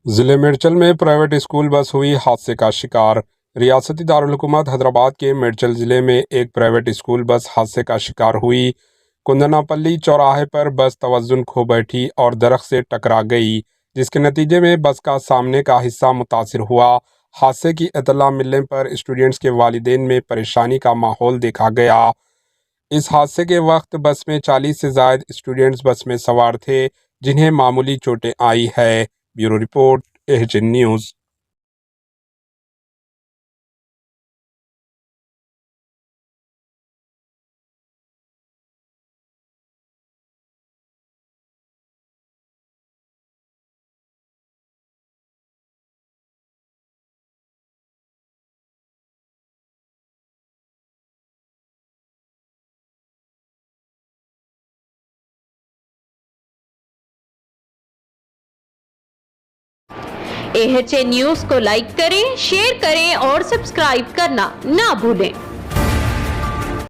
जिले मेडचल में private school bus हुई हादसे का शिकार। रियासती दारुल-हुकूमत हैदराबाद के मेडचल जिले में एक प्राइवेट स्कूल बस हादसे का शिकार हुई। कुंदनापल्ली चौराहे पर बस तवज्जुन खो बैठी और दरख्त से टकरा गई, जिसके नतीजे में बस का सामने का हिस्सा मुतासिर हुआ। हादसे की इत्तला मिलने पर स्टूडेंट्स के वालिदैन में परेशानी का माहौल देखा गया। इस हादसे के वक्त बस में 40 से ज्यादा स्टूडेंट्स बस में सवार थे, जिन्हें मामूली चोटें आई है। Bureau report, HN news. AHA news को लाइक करें, शेयर करें और सब्सक्राइब करना ना भूलें।